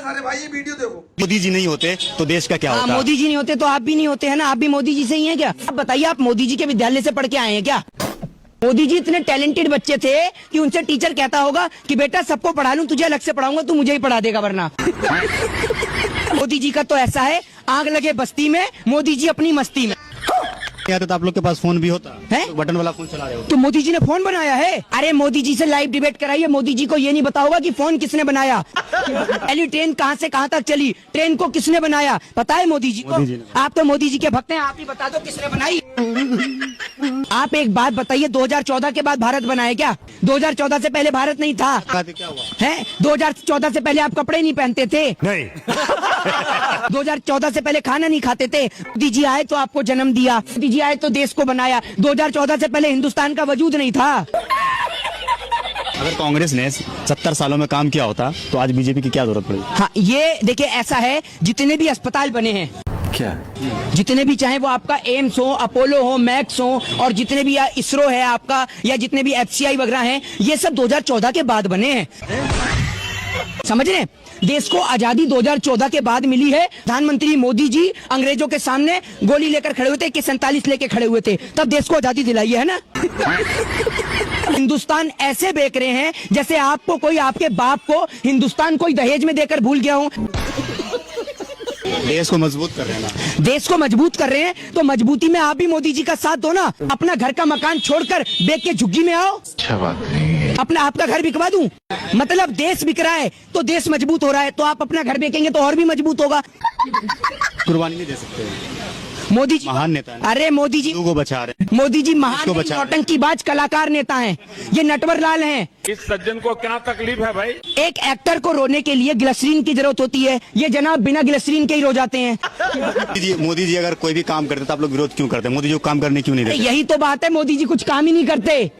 सारे भाई, ये वीडियो देखो। मोदी जी नहीं होते तो देश का क्या होता? मोदी जी नहीं होते तो आप भी नहीं होते है ना, आप भी मोदी जी से ही हैं क्या? आप बताइए, आप मोदी जी के विद्यालय से पढ़ के आए हैं क्या? मोदी जी इतने टैलेंटेड बच्चे थे कि उनसे टीचर कहता होगा कि बेटा सबको पढ़ा लूं, तुझे अलग से पढ़ाऊंगा, तू मुझे ही पढ़ा देगा वरना। मोदी जी का तो ऐसा है, आग लगे बस्ती में, मोदी जी अपनी मस्ती में। क्या तो आप लोग के पास फोन भी होता है? तो बटन वाला फोन चला रहे हो तो मोदी जी ने फोन बनाया है? अरे मोदी जी से लाइव डिबेट कराइए, मोदी जी को ये नहीं पता होगा कि फोन किसने बनाया। पहली ट्रेन कहाँ से कहाँ तक चली, ट्रेन को किसने बनाया पता है मोदी जी को? आप तो मोदी जी के भक्त हैं, आप ही बता दो किसने बनाई। आप एक बात बताइए, 2014 के बाद भारत बना है क्या? 2014 से पहले भारत नहीं था। क्या हुआ है? 2014 से पहले आप कपड़े नहीं पहनते थे? नहीं। 2014 से पहले खाना नहीं खाते थे? मोदी जी आए तो आपको जन्म दिया, मोदी जी आए तो देश को बनाया। 2014 से पहले हिंदुस्तान का वजूद नहीं था। अगर कांग्रेस ने 70 सालों में काम किया होता तो आज बीजेपी की क्या जरूरत पड़ी? हाँ, ये देखिए ऐसा है, जितने भी अस्पताल बने हैं, क्या जितने भी, चाहे वो आपका एम्स हो, अपोलो हो, मैक्स हो, और जितने भी इसरो है आपका, या जितने भी FCI वगैरह हैं, ये सब 2014 के बाद बने हैं। समझ रहे हैं? देश को आजादी 2014 के बाद मिली है। प्रधानमंत्री मोदी जी अंग्रेजों के सामने गोली लेकर खड़े हुए थे, AK-47 लेकर खड़े हुए थे, तब देश को आजादी दिलाई है ना। हिंदुस्तान ऐसे बेच रहे हैं जैसे आपको कोई, आपके बाप को हिंदुस्तान कोई दहेज में देकर भूल गया हो। देश को मजबूत कर रहे हैं ना। देश को मजबूत कर रहे हैं तो मजबूती में आप भी मोदी जी का साथ दो ना। अपना घर का मकान छोड़कर बेच के झुग्गी में आओ। अच्छा बात नहीं। अपना आपका घर बिकवा दूं, मतलब देश बिक रहा है तो देश मजबूत हो रहा है, तो आप अपना घर बेचेंगे तो और भी मजबूत होगा। कुर्बानी नहीं दे सकते। मोदी जी महान नेता है। अरे मोदी जी को बचा रहे। मोदी जी महान नौटंकीबाज कलाकार नेता हैं, ये नटवर लाल हैं। इस सज्जन को क्या तकलीफ है भाई? एक एक्टर को रोने के लिए ग्लिसरीन की जरूरत होती है, ये जनाब बिना ग्लिसरीन के ही रो जाते हैं। मोदी जी अगर कोई भी काम करते तो आप लोग विरोध क्यों करते? मोदी जी को काम करने क्यों नहीं देते? यही तो बात है, मोदी जी कुछ काम ही नहीं करते।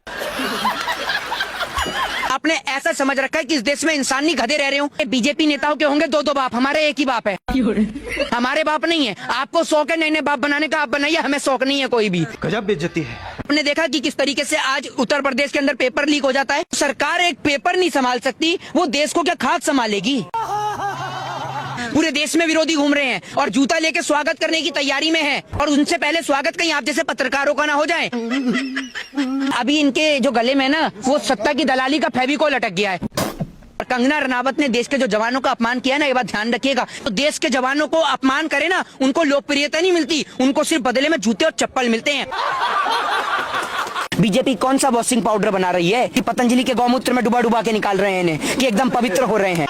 आपने ऐसा समझ रखा है कि इस देश में इंसान नहीं गधे रह रहे हो। बीजेपी नेताओं के होंगे दो बाप, हमारे एक ही बाप है। हमारे बाप नहीं है। आपको शौक है नए नए बाप बनाने का, आप बनाइए, हमें शौक नहीं है कोई भी। गजब बेइज्जती है। आपने देखा कि किस तरीके से आज उत्तर प्रदेश के अंदर पेपर लीक हो जाता है। सरकार एक पेपर नहीं संभाल सकती, वो देश को क्या खाक संभालेगी? पूरे देश में विरोधी घूम रहे हैं और जूता लेके स्वागत करने की तैयारी में है, और उनसे पहले स्वागत कहीं आप जैसे पत्रकारों का ना हो जाए। अभी इनके जो गले में ना, वो सत्ता की दलाली का फेविकोल लटक गया है। कंगना रनावत ने देश के जो जवानों का अपमान किया ना, ये बात ध्यान रखिएगा। तो देश के जवानों को अपमान करे ना, उनको लोकप्रियता नहीं मिलती, उनको सिर्फ बदले में जूते और चप्पल मिलते हैं। बीजेपी कौन सा वॉशिंग पाउडर बना रही है कि पतंजलि के गौमूत्र में डुबा डुबा के निकाल रहे हैं इन्हें कि एकदम पवित्र हो रहे हैं?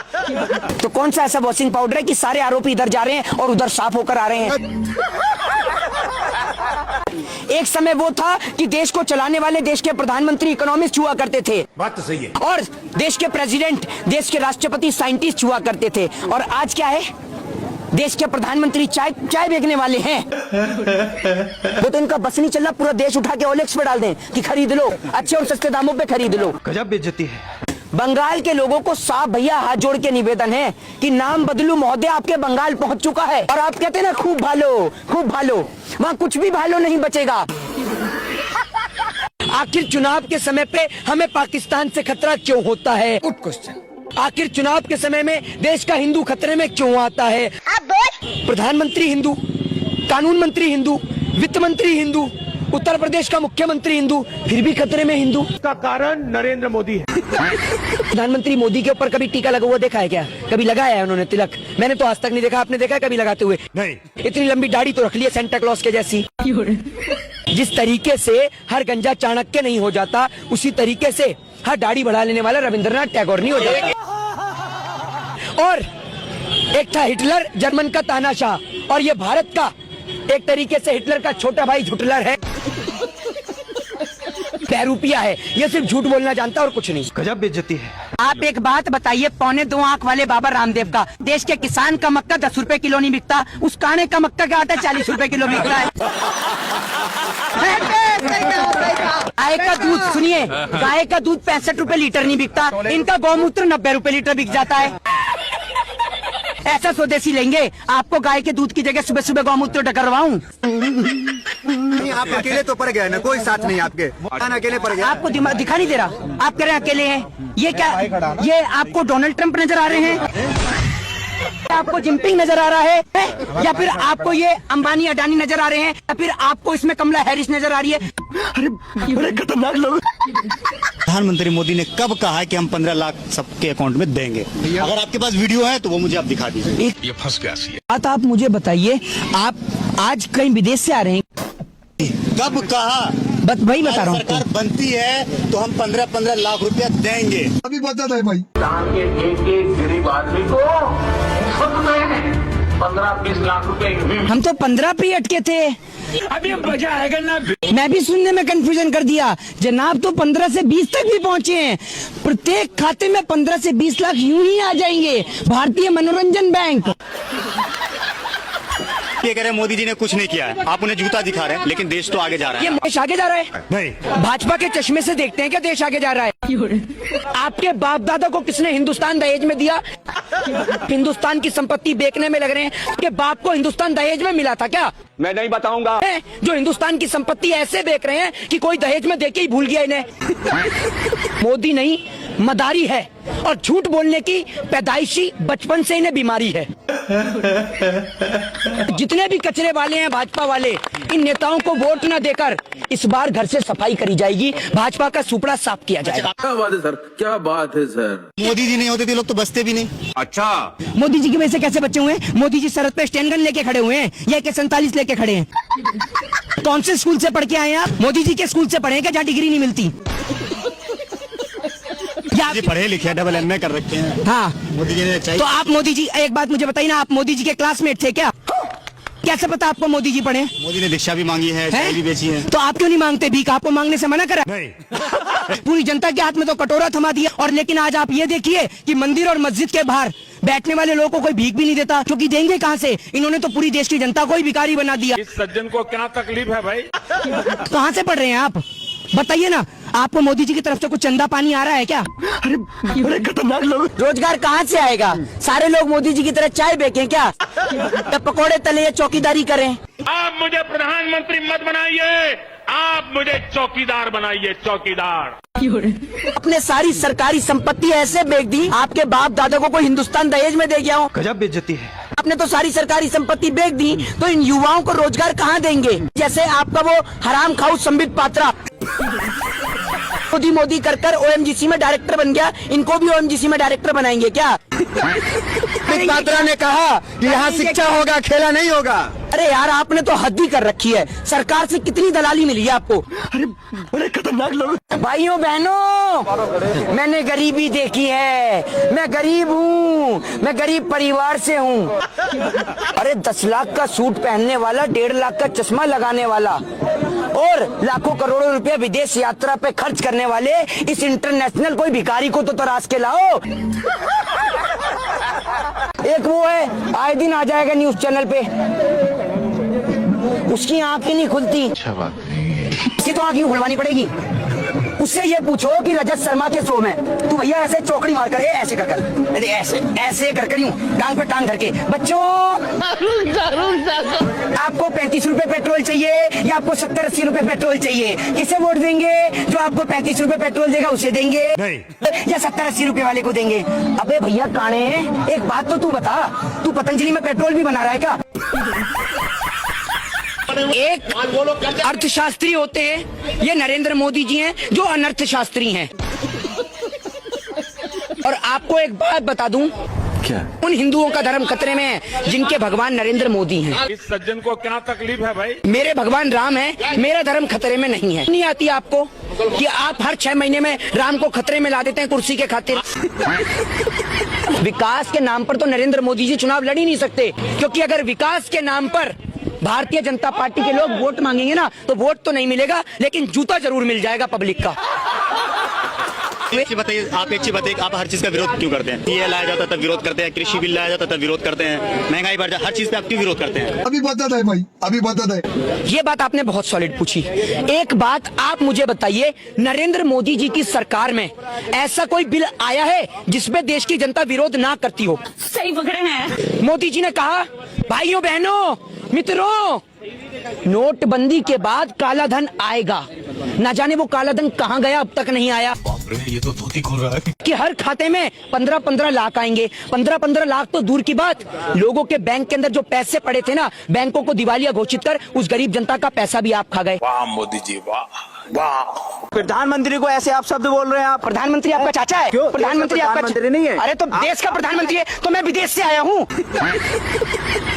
तो कौन सा ऐसा वॉशिंग पाउडर है कि सारे आरोपी इधर जा रहे हैं और उधर साफ होकर आ रहे हैं? एक समय वो था कि देश को चलाने वाले देश के प्रधानमंत्री इकोनॉमिस्ट हुआ करते थे। बात तो सही है। और देश के प्रेसिडेंट, देश के राष्ट्रपति साइंटिस्ट हुआ करते थे। और आज क्या है? देश के प्रधानमंत्री चाय बेचने वाले हैं। वो तो इनका बस नहीं चल रहा, पूरा देश उठा के OLX पे डाल दें कि खरीद लो, अच्छे और सस्ते दामों पे खरीद लो। गजब बेइज्जती है। बंगाल के लोगों को साफ भैया हाथ जोड़ के निवेदन है कि नाम बदलू महोदय, आपके बंगाल पहुंच चुका है। और आप कहते हैं ना खूब भालो, वहाँ कुछ भी भालो नहीं बचेगा। आखिर चुनाव के समय पे हमें पाकिस्तान से खतरा क्यों होता है? Good question. आखिर चुनाव के समय में देश का हिंदू खतरे में क्यों आता है? प्रधानमंत्री हिंदू, कानून मंत्री हिंदू, वित्त मंत्री हिंदू, उत्तर प्रदेश का मुख्यमंत्री हिंदू, फिर भी खतरे में हिंदू। का कारण नरेंद्र मोदी है। प्रधानमंत्री मोदी के ऊपर कभी टीका लगा हुआ देखा है क्या? कभी लगाया है उन्होंने तिलक? मैंने तो आज तक नहीं देखा। आपने देखा है कभी लगाते हुए? नहीं। इतनी लंबी दाढ़ी तो रख ली है सेंटा क्लॉज के जैसी। जिस तरीके से हर गंजा चाणक्य नहीं हो जाता, उसी तरीके से हर दाढ़ी बढ़ा लेने वाला रविंद्रनाथ टैगोर नहीं हो जाता। और एक था हिटलर, जर्मन का तानाशाह, और ये भारत का एक तरीके से हिटलर का छोटा भाई झुटलर है, बहरूपिया है। ये सिर्फ झूठ बोलना जानता और कुछ नहीं। गजब बेइज्जती है। आप एक बात बताइए, 2.25 आंख वाले बाबा रामदेव का देश के किसान का मक्का 10 रुपए किलो नहीं बिकता, उस काने का मक्का का आटा 40 रुपए किलो बिक रहा है। गाय का दूध सुनिए, गाय का दूध 65 रुपए लीटर नहीं बिकता, इनका गौमूत्र 90 रुपए लीटर बिक जाता है। ऐसा स्वदेशी लेंगे, आपको गाय के दूध की जगह सुबह सुबह गौमूत्र डकरवाऊं? आप अकेले तो पड़ गए ना, कोई साथ नहीं आपके, अकेले पड़ गए। आपको दिमाग दिखा नहीं दे रहा? आप कह रहे हैं अकेले हैं? ये क्या, ये आपको डोनाल्ड ट्रंप नजर आ रहे हैं? आपको जिनपिंग नजर आ रहा है या फिर आपको ये अंबानी अडानी नजर आ रहे हैं या फिर आपको इसमें कमला हैरिस नजर आ रही है? अरे बड़े खतरनाक लोग। प्रधानमंत्री मोदी ने कब कहा है कि हम 15 लाख सबके अकाउंट में देंगे? अगर आपके पास वीडियो है तो वो मुझे आप दिखा दीजिए। ये फंस गया सी बात आप मुझे बताइए, आप आज कहीं विदेश से आ रहे हैं? कब कहा? बस वही बता रहा हूँ। सरकार बनती है तो हम 15-15 लाख रुपया देंगे। अभी बता दे भाई। के एक गरीब आदमी को 15-20 लाख रुपए हम तो 15 पे ही अटके थे। अभी मजा आएगा ना। मैं भी सुनने में कंफ्यूजन कर दिया। जनाब तो 15 से 20 तक भी पहुंचे हैं। प्रत्येक खाते में 15 से 20 लाख यूं ही आ जाएंगे। भारतीय मनोरंजन बैंक। ये कह रहे हैं मोदी जी ने कुछ नहीं किया है, आप उन्हें जूता दिखा रहे हैं, लेकिन देश तो आगे जा रहा ये है। देश आगे जा रहा है? नहीं, भाजपा के चश्मे से देखते हैं क्या देश आगे जा रहा है? आपके बाप दादा को किसने हिंदुस्तान दहेज में दिया? हिंदुस्तान की संपत्ति बेचने में लग रहे हैं। आपके बाप को हिंदुस्तान दहेज में मिला था क्या? मैं नहीं बताऊंगा। जो हिंदुस्तान की संपत्ति ऐसे बेच रहे हैं कि कोई दहेज में देके ही भूल गया इन्हें। मोदी नहीं, मदारी है और झूठ बोलने की पैदाइशी बचपन से इन्हें बीमारी है। जितने भी कचरे वाले हैं भाजपा वाले, इन नेताओं को वोट न देकर इस बार घर से सफाई करी जाएगी, भाजपा का सुपड़ा साफ किया जाएगा। क्या बात है सर, क्या बात है सर। मोदी जी नहीं होते थे लोग तो बचते भी नहीं। अच्छा, मोदी जी की वजह से कैसे बचे हुए हैं? मोदी जी सरहद पे स्टैंड गन लेके खड़े हुए हैं या AK-47 लेके खड़े हैं? कौन से स्कूल से पढ़ के आए हैं आप? मोदी जी के स्कूल से पढ़े हैं क्या जहाँ डिग्री नहीं मिलती? जी पढ़े लिखे MA कर रखे हैं। हाँ, मोदी जी ने चाहिए। तो आप मोदी जी, एक बात मुझे बताइए ना, आप मोदी जी के क्लासमेट थे क्या? कैसे पता आपको मोदी जी पढ़े? मोदी ने दीक्षा भी मांगी है, चाय भी बेची है। तो आप क्यों नहीं मांगते भीख? आपको मांगने से मना करा? नहीं। पूरी जनता के हाथ में तो कटोरा थमा दिया। और लेकिन आज आप ये देखिए कि मंदिर और मस्जिद के बाहर बैठने वाले लोगों को कोई भीख भी नहीं देता, क्योंकि देंगे कहाँ से? इन्होंने तो पूरी देश की जनता को ही भिखारी बना दिया। इस सज्जन को क्या तकलीफ है भाई? कहाँ से पढ़ रहे हैं आप? बताइए ना, आपको मोदी जी की तरफ से कुछ चंदा पानी आ रहा है क्या? अरे बड़े खतरनाक लोग। रोजगार कहाँ से आएगा? सारे लोग मोदी जी की तरह चाय बेचें क्या? या पकौड़े तले या चौकीदारी करें? आप मुझे प्रधानमंत्री मत बनाइए, आप मुझे चौकीदार बनाइए, चौकीदार। अपने सारी सरकारी संपत्ति ऐसे बेच दी, आपके बाप दादा को कोई हिंदुस्तान दहेज में दे गया हो। गजब बेइज्जती है। आपने तो सारी सरकारी संपत्ति बेच दी, तो इन युवाओं को रोजगार कहाँ देंगे? जैसे आपका वो हराम खाऊ संबित पात्रा मोदी कर OMGC में डायरेक्टर बन गया, इनको भी OMGC में डायरेक्टर बनाएंगे क्या? संबित पात्रा ने कहा कि यहाँ शिक्षा होगा, खेला नहीं होगा। अरे यार, आपने तो हद ही कर रखी है। सरकार से कितनी दलाली मिली है आपको? अरे बड़े खतरनाक लोग। भाइयों बहनों, मैंने गरीबी देखी है। मैं गरीब हूँ, मैं गरीब परिवार से हूँ। अरे 10 लाख का सूट पहनने वाला, 1.5 लाख का चश्मा लगाने वाला और लाखों करोड़ों रुपया विदेश यात्रा पे खर्च करने वाले इस इंटरनेशनल कोई भिखारी को तो तराश के लाओ। एक वो है, आए दिन आ जाएगा न्यूज चैनल पे, उसकी आंख ही नहीं खुलती। अच्छा बात, इसकी तो आंख यूं खुलवानी पड़ेगी। उससे ये पूछो कि रजत शर्मा के शो में तू भैया ऐसे चौकड़ी मार कर, ऐसे कर कर, अरे ऐसे कर यूं टांग पे टांग धर के, बच्चों आपको 35 रुपए पेट्रोल चाहिए या आपको 70-80 रुपए पेट्रोल चाहिए? किसे वोट देंगे? जो आपको 35 रुपए पेट्रोल देगा उसे देंगे या 70-80 रुपए वाले को देंगे? अबे भैया काने, एक बात तो तू बता, तू पतंजलि में पेट्रोल भी बना रहा है क्या? एक अर्थशास्त्री होते हैं, ये नरेंद्र मोदी जी हैं जो अनर्थशास्त्री हैं। और आपको एक बात बता दूं, क्या? उन हिंदुओं का धर्म खतरे में है जिनके भगवान नरेंद्र मोदी हैं। इस सज्जन को क्या तकलीफ है भाई? मेरे भगवान राम है, मेरा धर्म खतरे में नहीं है। नहीं आती आपको कि आप हर 6 महीने में राम को खतरे में ला देते हैं कुर्सी के खातिर? विकास के नाम पर तो नरेंद्र मोदी जी चुनाव लड़ ही नहीं सकते, क्योंकि अगर विकास के नाम पर भारतीय जनता पार्टी के लोग वोट मांगेंगे ना, तो वोट तो नहीं मिलेगा, लेकिन जूता जरूर मिल जाएगा पब्लिक का। एक चीज बताइए, आप हर चीज का विरोध क्यों करते हैं? ये लाया जाता तब विरोध करते हैं, कृषि बिल लाया जाता तब विरोध करते हैं, महंगाई बढ़ जाए, हर चीज पे आप क्यों विरोध करते हैं? अभी बता दे भाई, अभी बता दे। ये बात आपने बहुत सॉलिड पूछी। एक बात आप मुझे बताइए, नरेंद्र मोदी जी की सरकार में ऐसा कोई बिल आया है जिसमें देश की जनता विरोध ना करती हो? सही पकड़े हैं। मोदी जी ने कहा, भाइयों बहनों मित्रों, नोटबंदी के बाद काला धन आएगा। ना जाने वो काला धन कहाँ गया, अब तक नहीं आया। ये तो धोती खोल रहा है। कि हर खाते में 15-15 लाख आएंगे। 15-15 लाख तो दूर की बात, लोगों के बैंक के अंदर जो पैसे पड़े थे ना, बैंकों को दिवालिया घोषित कर उस गरीब जनता का पैसा भी आप खा गए। वाह मोदी जी वाह वाह। प्रधानमंत्री को ऐसे आप शब्द बोल रहे हैं आप? प्रधानमंत्री आपका चाचा है? क्यों? प्रधानमंत्री आपका प्रधानमंत्री नहीं है? अरे तो देश का प्रधानमंत्री है, तो मैं विदेश से आया हूँ।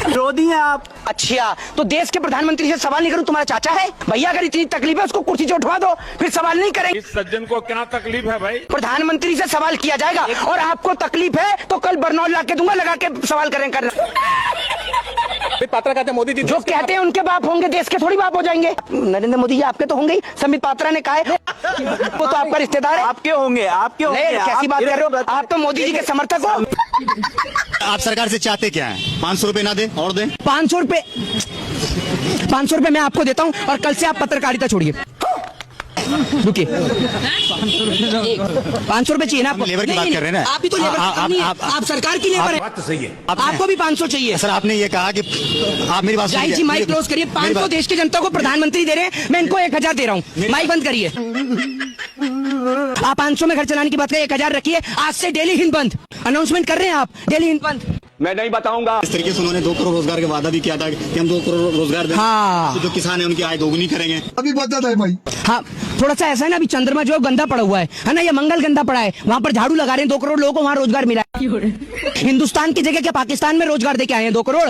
विरोधी हैं आप। अच्छा, तो देश के प्रधानमंत्री से सवाल नहीं करूं, तुम्हारा चाचा है? भैया अगर इतनी तकलीफ है उसको कुर्सी से उठवा दो, फिर सवाल नहीं करेंगे। इस सज्जन को क्या तकलीफ है भाई? प्रधानमंत्री से सवाल किया जाएगा, और आपको तकलीफ है तो कल बरनौल ला के दूंगा, लगा के सवाल करें करना। पात्रा कहते हैं मोदी जी जो कहते हैं उनके बाप होंगे, देश के थोड़ी बाप हो जाएंगे। नरेंद्र मोदी जी आपके तो होंगे ही, संबित पात्रा ने कहा है वो तो आपका रिश्तेदार है। आपके होंगे, आपके होंगे। कैसी बात कर रहे हो? आप तो मोदी जी के समर्थक हो। आप सरकार से चाहते क्या है? 500 रुपए ना दे और दे। 500 रुपए मैं आपको देता हूँ, और कल से आप पत्रकारिता छोड़िए। रुकिए, 500 रुपए चाहिए ना आपको? लेबर की बात कर रहे हैं ना? आप भी तो लेबर नहीं है, आप सरकार की लेबर है। बात तो सही है। आपको भी 500 चाहिए। सर आपने ये कहा कि आप मेरी बात जाहिर जी, सुनिए। माइक क्लोज करिए। 500 देश की जनता को प्रधानमंत्री दे रहे हैं, मैं इनको 1000 दे रहा हूँ। माइक बंद करिए। आप 500 में घर चलाने की बात करें, 1000 रखिए। आज से डेली हिंद बंद अनाउंसमेंट कर रहे हैं आप, डेली हिंद बंद। मैं नहीं बताऊंगा। इस तरीके से उन्होंने 2 करोड़ रोजगार का वादा भी किया था कि हम 2 करोड़ रोजगार देंगे। हाँ। तो जो किसान है उनकी आय दोगुनी करेंगे। अभी बता है भाई। हाँ, थोड़ा सा ऐसा है ना, अभी चंद्रमा जो गंदा पड़ा हुआ है ना, ये मंगल गंदा पड़ा है, वहाँ पर झाड़ू लगा रहे हैं। 2 करोड़ लोगों को वहाँ रोजगार मिला है। हिंदुस्तान की जगह क्या पाकिस्तान में रोजगार देके आए हैं 2 करोड़।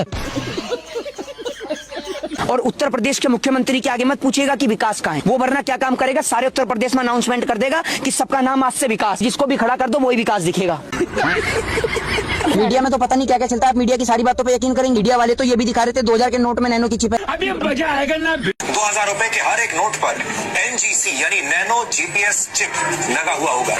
और उत्तर प्रदेश के मुख्यमंत्री के आगे मत पूछिएगा कि विकास कहाँ है, वो वरना क्या काम करेगा, सारे उत्तर प्रदेश में अनाउंसमेंट कर देगा कि सबका नाम आज से विकास, जिसको भी खड़ा कर दो वही विकास दिखेगा। मीडिया में तो पता नहीं क्या क्या चलता है, आप मीडिया की सारी बातों पे यकीन करेंगे। मीडिया वाले तो ये भी दिखा रहे थे 2000 के नोट में नैनो की चिप है। अभी मजा आएगा ना। 2000 रुपए के हर एक नोट पर NGC यानी नैनो GPS चिप लगा हुआ होगा।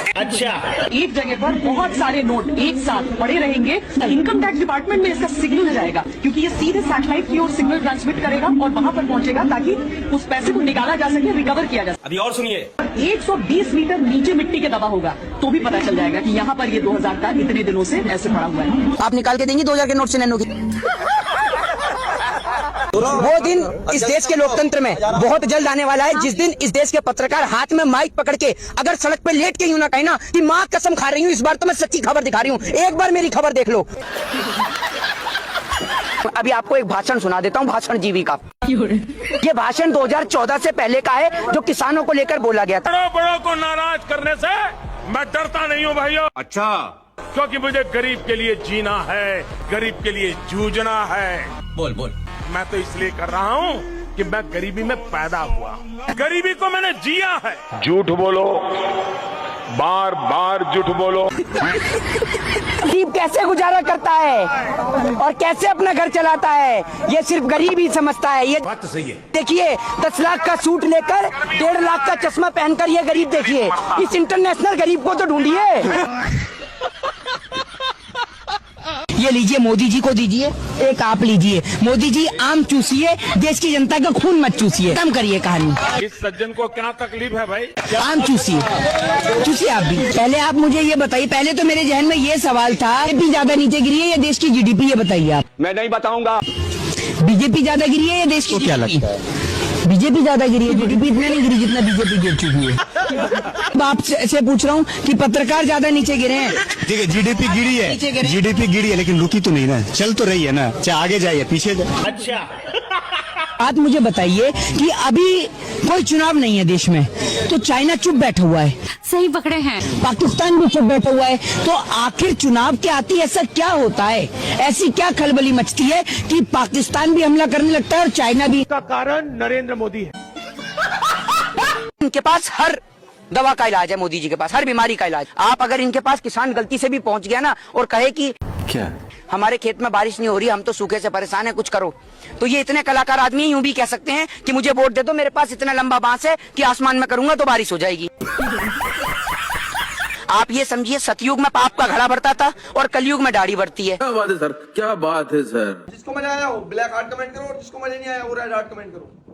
एक जगह पर बहुत सारे नोट एक साथ पड़े रहेंगे, इनकम टैक्स डिपार्टमेंट में इसका सिग्नल जाएगा, क्योंकि ये सीधे सैटेलाइट की ओर सिग्नल ट्रांसमिट करेगा और वहां पर पहुंचेगा, ताकि उस पैसे को निकाला जा सके, रिकवर किया जा सके। अभी और सुनिए, 120 मीटर नीचे मिट्टी के दबा होगा तो भी पता चल जाएगा कि यहाँ पर ये 2000 का इतने दिनों से ऐसे पड़ा हुआ है। आप निकाल के देंगे 2000 के नोट से नैनो की? वो दिन इस देश के लोकतंत्र में बहुत जल्द आने वाला है, जिस दिन इस देश के पत्रकार हाथ में माइक पकड़ के अगर सड़क पे लेट के यूं ना कहे ना कि माँ कसम खा रही हूँ, इस बार तो मैं सच्ची खबर दिखा रही हूँ, एक बार मेरी खबर देख लो। अभी आपको एक भाषण सुना देता हूँ, भाषण जीवी का। ये भाषण 2014 से पहले का है, जो किसानों को लेकर बोला गया था। बड़ों को नाराज करने से मैं डरता नहीं हूँ भाइयों। अच्छा, क्योंकि मुझे गरीब के लिए जीना है, गरीब के लिए जूझना है। बोल मैं तो इसलिए कर रहा हूँ कि मैं गरीबी में पैदा हुआ, गरीबी को मैंने जिया है। झूठ बोलो, बार बार झूठ बोलो। गरीब कैसे गुजारा करता है और कैसे अपना घर चलाता है, ये सिर्फ गरीब ही समझता है। ये बात तो सही है। देखिए, 10 लाख का सूट लेकर 1.5 लाख का चश्मा पहनकर ये गरीब देखिए, इस इंटरनेशनल गरीब को तो ढूंढिए। ये लीजिए, मोदी जी को दीजिए, एक आप लीजिए। मोदी जी आम चूसिए, देश की जनता का खून मत चूसिए। कम करिए कहानी। इस सज्जन को क्या तकलीफ है भाई? आम चूसिए, चूसिए आप भी। पहले आप मुझे ये बताइए, पहले तो मेरे जहन में ये सवाल था, बीजेपी ज्यादा नीचे गिरी है या देश की जीडीपी, ये बताइए आप। मैं नहीं बताऊंगा। बीजेपी ज्यादा गिरी है या देश की जीडीपी? बीजेपी ज्यादा गिरी है, जीडीपी इतना नहीं गिरी जितना बीजेपी गिर चुकी है। अब आपसे पूछ रहा हूँ कि पत्रकार ज्यादा नीचे गिरे हैं। ठीक है, जीडीपी गिरी है, जीडीपी गिरी है, लेकिन रुकी तो नहीं ना, चल तो रही है ना, चाहे आगे जाइए पीछे जाए। अच्छा, आप मुझे बताइए कि अभी कोई चुनाव नहीं है देश में, तो चाइना चुप बैठा हुआ है, सही पकड़े हैं, पाकिस्तान भी चुप बैठा हुआ है, तो आखिर चुनाव के आती ऐसा क्या होता है, ऐसी क्या खलबली मचती है कि पाकिस्तान भी हमला करने लगता है और चाइना भी? इसका कारण नरेंद्र मोदी है। इनके पास हर दवा का इलाज है, मोदी जी के पास हर बीमारी का इलाज। आप अगर इनके पास किसान गलती से भी पहुंच गया ना और कहे कि क्या हमारे खेत में बारिश नहीं हो रही, हम तो सूखे से परेशान है, कुछ करो, तो ये इतने कलाकार आदमी यूं भी कह सकते हैं कि मुझे वोट दे दो, मेरे पास इतना लंबा बांस है कि आसमान में करूंगा तो बारिश हो जाएगी। आप ये समझिए, सतयुग में पाप का घड़ा भरता था और कलयुग में दाढ़ी बढ़ती है। क्या बात है सर, क्या बात है सर। जिसको मजा आया वो ब्लैक हार्ट कमेंट करो, और जिसको मजा नहीं आया वो रेड हार्ट कमेंट करो।